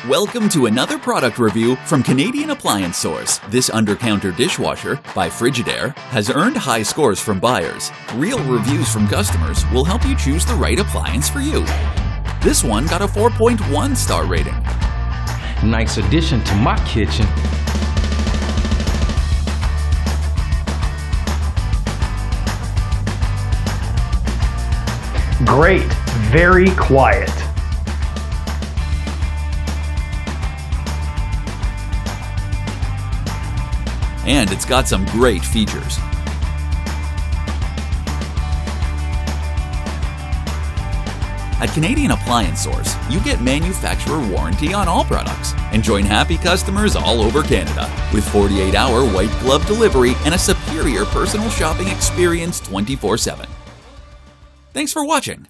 Welcome to another product review from Canadian Appliance Source. This Undercounter Dishwasher by Frigidaire has earned high scores from buyers. Real reviews from customers will help you choose the right appliance for you. This one got a 4.1 star rating. Nice addition to my kitchen. Great, very quiet. And it's got some great features. At Canadian Appliance Source, you get manufacturer warranty on all products and join happy customers all over Canada with 48-hour white glove delivery and a superior personal shopping experience 24/7. Thanks for watching.